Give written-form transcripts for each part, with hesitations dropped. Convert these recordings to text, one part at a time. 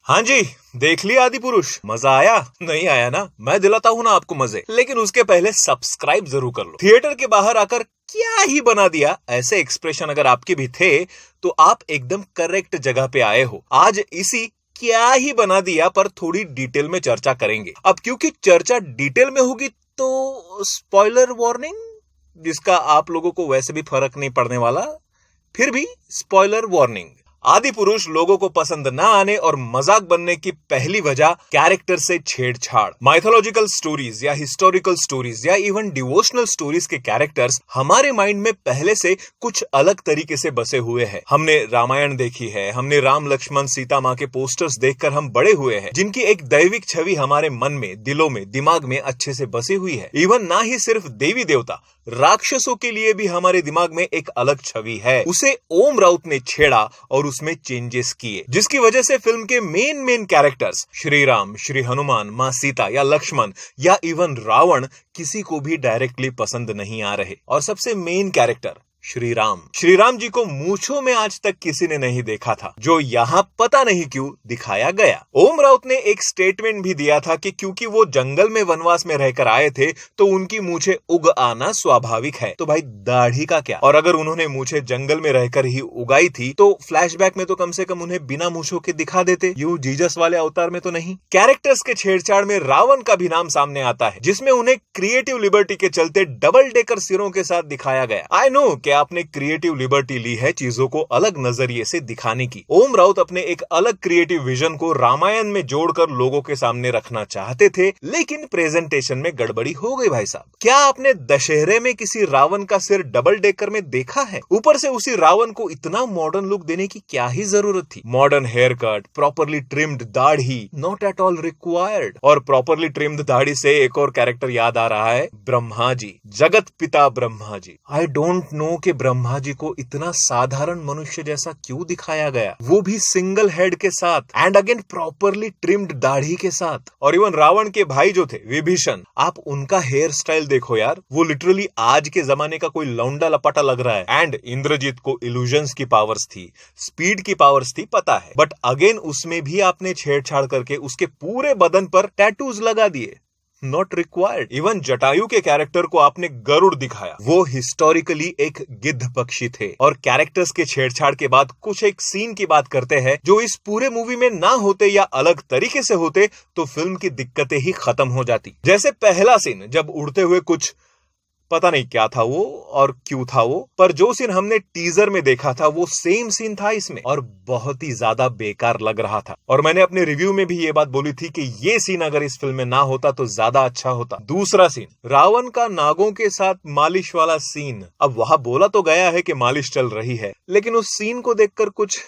हाँ जी, देख लिया आदि पुरुष। मजा आया? नहीं आया ना? मैं दिलाता हूँ ना आपको मजे, लेकिन उसके पहले सब्सक्राइब जरूर कर लो। थिएटर के बाहर आकर क्या ही बना दिया, ऐसे एक्सप्रेशन अगर आपके भी थे तो आप एकदम करेक्ट जगह पे आए हो। आज इसी क्या ही बना दिया पर थोड़ी डिटेल में चर्चा करेंगे। अब क्योंकि चर्चा डिटेल में होगी तो स्पॉइलर वार्निंग, जिसका आप लोगों को वैसे भी फर्क नहीं पड़ने वाला, फिर भी स्पॉइलर वार्निंग। आदि पुरुष लोगों को पसंद ना आने और मजाक बनने की पहली वजह कैरेक्टर से छेड़छाड़। माइथोलॉजिकल स्टोरीज या हिस्टोरिकल स्टोरीज या इवन डिवोशनल स्टोरीज के कैरेक्टर्स हमारे माइंड में पहले से कुछ अलग तरीके से बसे हुए हैं। हमने रामायण देखी है, हमने राम लक्ष्मण सीता माँ के पोस्टर्स देखकर हम बड़े हुए हैं, जिनकी एक दैविक छवि हमारे मन में, दिलों में, दिमाग में अच्छे से बसी हुई है। इवन ना ही सिर्फ देवी देवता, राक्षसों के लिए भी हमारे दिमाग में एक अलग छवि है। उसे ओम राउत ने छेड़ा और उसमें चेंजेस किए, जिसकी वजह से फिल्म के मेन कैरेक्टर्स श्री राम, श्री हनुमान, माँ सीता या लक्ष्मण या इवन रावण किसी को भी डायरेक्टली पसंद नहीं आ रहे। और सबसे मेन कैरेक्टर श्री राम जी को मूंछों में आज तक किसी ने नहीं देखा था, जो यहाँ पता नहीं क्यों दिखाया गया। ओम राउत ने एक स्टेटमेंट भी दिया था कि क्योंकि वो जंगल में वनवास में रहकर आए थे तो उनकी मूंछें उग आना स्वाभाविक है। तो भाई दाढ़ी का क्या? और अगर उन्होंने मूंछें जंगल में रहकर ही उगाई थी तो फ्लैशबैक में तो कम से कम उन्हें बिना मूंछों के दिखा देते, यूं जीसस वाले अवतार में तो नहीं। कैरेक्टर्स के छेड़छाड़ में रावण का भी नाम सामने आता है, जिसमें उन्हें क्रिएटिव लिबर्टी के चलते डबल डेकर सिरों के साथ दिखाया गया। आई नो कि आपने क्रिएटिव लिबर्टी ली है चीजों को अलग नजरिए से दिखाने की। ओम राउत अपने एक अलग क्रिएटिव विजन को रामायण में जोड़कर लोगों के सामने रखना चाहते थे, लेकिन प्रेजेंटेशन में गड़बड़ी हो गई भाई साहब। क्या आपने दशहरे में किसी रावण का सिर डबल डेकर में देखा है? ऊपर से उसी रावण को इतना मॉडर्न लुक देने की क्या ही जरूरत थी? Modern hair cut, properly trimmed दाढ़ी, नॉट एट ऑल रिक्वायर्ड। और प्रॉपरली ट्रिम्ड दाढ़ी से एक और कैरेक्टर याद आ रहा है, ब्रह्मा जी, जगत पिता Brahma ji. I don't know कि ब्रह्मा जी को इतना साधारण मनुष्य जैसा क्यों दिखाया गया, वो भी सिंगल हेड के साथ, एंड अगेन प्रॉपरली ट्रिम्ड दाढ़ी के साथ। और इवन रावण के भाई जो थे विभीषण, आप उनका हेयर स्टाइल देखो यार, वो लिटरली आज के जमाने का कोई लौंडा लपाटा लग रहा है। एंड इंद्रजीत को इल्यूजन्स की पावर्स थी, स्पीड की पावर्स थी, पता है, बट अगेन उसमें भी आपने छेड़छाड़ करके उसके पूरे बदन पर टैटूज लगा दिए, नॉट रिक्वायर्ड। इवन जटायु के कैरेक्टर को आपने गरुड़ दिखाया, वो हिस्टोरिकली एक गिद्ध पक्षी थे। और कैरेक्टर्स के छेड़छाड़ के बाद कुछ एक सीन की बात करते हैं जो इस पूरे मूवी में ना होते या अलग तरीके से होते तो फिल्म की दिक्कतें ही खत्म हो जाती। जैसे पहला सीन, जब उड़ते हुए कुछ पता नहीं क्या था वो और क्यों था वो, पर जो सीन हमने टीजर में देखा था वो सेम सीन था इसमें और बहुत ही ज्यादा बेकार लग रहा था। और मैंने अपने रिव्यू में भी ये बात बोली थी कि ये सीन अगर इस फिल्म में ना होता तो ज्यादा अच्छा होता। दूसरा सीन, रावण का नागों के साथ मालिश वाला सीन। अब वहां बोला तो गया है कि मालिश चल रही है, लेकिन उस सीन को देखकर कुछ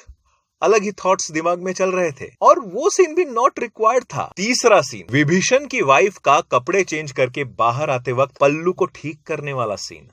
अलग ही थॉट्स दिमाग में चल रहे थे और वो सीन भी नॉट रिक्वायर्ड था। तीसरा सीन, विभीषण की वाइफ का कपड़े चेंज करके बाहर आते वक्त पल्लू को ठीक करने वाला सीन।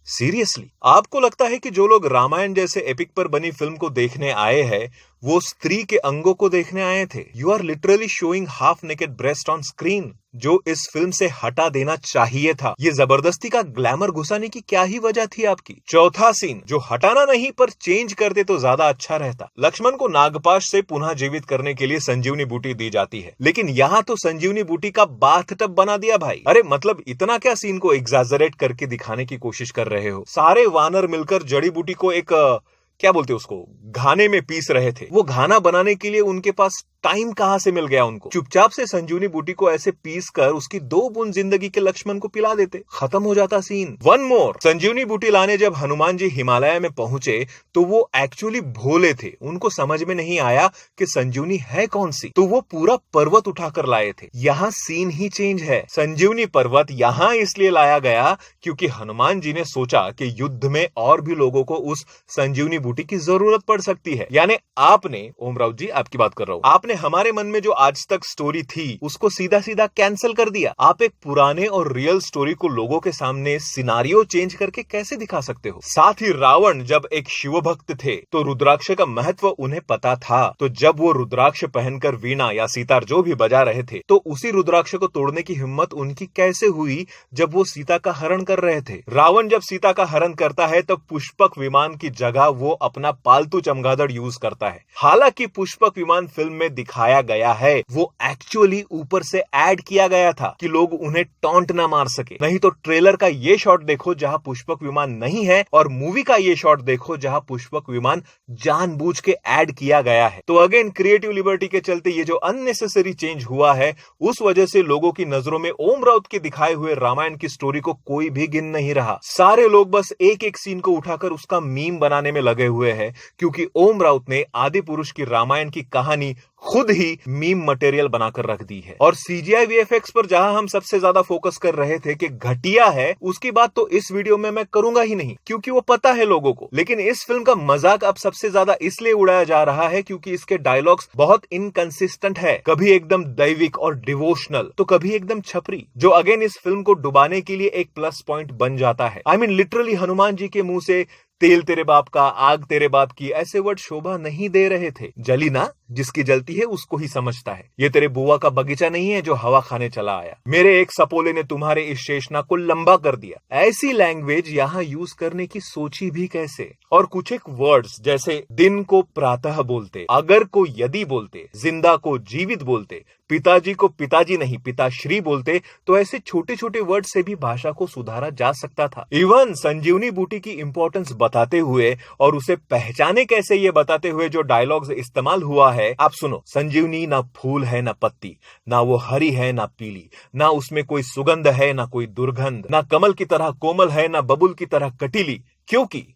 सीरियसली, आपको लगता है कि जो लोग रामायण जैसे एपिक पर बनी फिल्म को देखने आए हैं वो स्त्री के अंगों को देखने आए थे? You are literally showing half naked breast on screen, जो इस फिल्म से हटा देना चाहिए था। ये जबरदस्ती का ग्लैमर घुसाने की क्या ही वजह थी आपकी? चौथा सीन, जो हटाना नहीं पर चेंज करते तो ज्यादा अच्छा रहता। लक्ष्मण को नागपाश से पुनः जीवित करने के लिए संजीवनी बूटी दी जाती है, लेकिन यहाँ तो संजीवनी बूटी का बाथटब बना दिया भाई। अरे मतलब इतना क्या सीन को एग्जैजरेट करके दिखाने की कोशिश कर रहे हो? सारे वानर मिलकर जड़ी बूटी को एक क्या बोलते उसको, घाने में पीस रहे थे। वो घाना बनाने के लिए उनके पास टाइम कहां से मिल गया उनको? चुपचाप से संजीवनी बूटी को ऐसे पीस कर उसकी 2 बूंद जिंदगी के लक्ष्मण को पिला देते, खत्म हो जाता सीन। वन मोर, संजीवनी बूटी लाने जब हनुमान जी हिमालय में पहुंचे तो वो एक्चुअली भोले थे, उनको समझ में नहीं आया कि संजीवनी है कौन सी, तो वो पूरा पर्वत उठाकर लाए थे। यहाँ सीन ही चेंज है। संजीवनी पर्वत यहाँ इसलिए लाया गया क्योंकि हनुमान जी ने सोचा कि युद्ध में और भी लोगों को उस संजीवनी बूटी की जरूरत पड़ सकती है। यानी आपने, ओम राउत जी आपकी बात कर रहा हूं, आपने हमारे मन में जो आज तक स्टोरी थी उसको सीधा सीधा कैंसिल कर दिया। आप एक पुराने और रियल स्टोरी को लोगों के सामने सिनारियो चेंज करके कैसे दिखा सकते हो? साथ ही रावण जब एक शिव भक्त थे तो रुद्राक्ष का महत्व उन्हें पता था, तो जब वो रुद्राक्ष पहनकर वीणा या सितार जो भी बजा रहे थे तो उसी रुद्राक्ष को तोड़ने की हिम्मत उनकी कैसे हुई जब वो सीता का हरण कर रहे थे? रावण जब सीता का हरण करता है तब पुष्पक विमान की जगह वो अपना पालतू चमगादड़ यूज करता है। हालांकि पुष्पक विमान फिल्म में दिखाया गया है वो एक्चुअली ऊपर से ऐड किया गया था कि लोग उन्हें टॉन्ट ना मार सके। नहीं तो ट्रेलर का ये शॉट देखो जहां पुष्पक विमान नहीं है और मूवी का ये शॉट देखो जहां पुष्पक विमान जानबूझ के ऐड किया गया है। तो अगेन क्रिएटिव लिबर्टी के चलते ये जो अननेसेसरी चेंज हुआ है उस वजह से लोगों की नजरों में ओम राउत के दिखाए हुए रामायण की स्टोरी को कोई भी गिन नहीं रहा। सारे लोग बस एक एक सीन को उठाकर उसका मीम बनाने में लगे हुए हैं क्योंकि ओम राउत ने आदि पुरुष की रामायण की कहानी खुद ही मीम मटेरियल बनाकर रख दी है। और सीजीआई वीएफएक्स पर जहां हम सबसे ज्यादा फोकस कर रहे थे कि घटिया है, उसकी बात तो इस वीडियो में मैं करूंगा ही नहीं क्योंकि वो पता है लोगों को। लेकिन इस फिल्म का मजाक अब सबसे ज्यादा इसलिए उड़ाया जा रहा है क्योंकि इसके डायलॉग्स बहुत इनकंसिस्टेंट है। कभी एकदम दैविक और डिवोशनल तो कभी एकदम छपरी, जो अगेन इस फिल्म को डुबाने के लिए एक प्लस पॉइंट बन जाता है। I mean literally Hanuman ji के मुंह से तेल तेरे बाप का, आग तेरे बाप की, ऐसे वर्ड शोभा नहीं दे रहे थे। जली ना, जिसकी जलती है उसको ही समझता है। ये तेरे बुआ का बगीचा नहीं है जो हवा खाने चला आया। मेरे एक सपोले ने तुम्हारे इस शेषनाग को लंबा कर दिया। ऐसी लैंग्वेज यहाँ यूज करने की सोची भी कैसे। और कुछ एक वर्ड्स जैसे दिन को प्रातः बोलते, अगर को यदि बोलते, जिंदा को जीवित बोलते, पिताजी को पिताजी नहीं पिताश्री बोलते, तो ऐसे छोटे छोटे वर्ड से भी भाषा को सुधारा जा सकता था। इवन संजीवनी बूटी की इंपॉर्टेंस बताते हुए और उसे पहचाने कैसे ये बताते हुए जो डायलॉग्स इस्तेमाल हुआ है, आप सुनो। संजीवनी ना फूल है ना पत्ती, ना वो हरी है ना पीली, ना उसमें कोई सुगंध है ना कोई दुर्गंध, ना कमल की तरह कोमल है ना बबुल की तरह कटीली, क्योंकि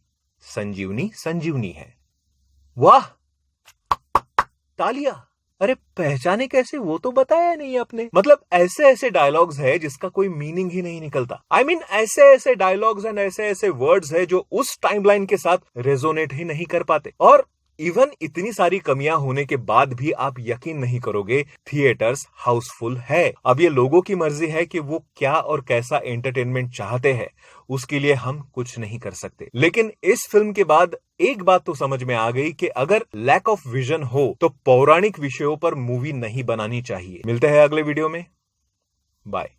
संजीवनी संजीवनी है। वाह, तालियां। अरे पहचाने कैसे वो तो बताया नहीं आपने। मतलब ऐसे ऐसे डायलॉग्स है जिसका कोई मीनिंग ही नहीं निकलता। आई मीन ऐसे ऐसे डायलॉग्स एंड ऐसे ऐसे वर्ड्स है जो उस टाइमलाइन के साथ रेजोनेट ही नहीं कर पाते। और इवन इतनी सारी कमियां होने के बाद भी आप यकीन नहीं करोगे थिएटर्स हाउसफुल है। अब ये लोगों की मर्जी है कि वो क्या और कैसा एंटरटेनमेंट चाहते हैं, उसके लिए हम कुछ नहीं कर सकते। लेकिन इस फिल्म के बाद एक बात तो समझ में आ गई कि अगर लैक ऑफ विजन हो तो पौराणिक विषयों पर मूवी नहीं बनानी चाहिए। मिलते हैं अगले वीडियो में, बाय।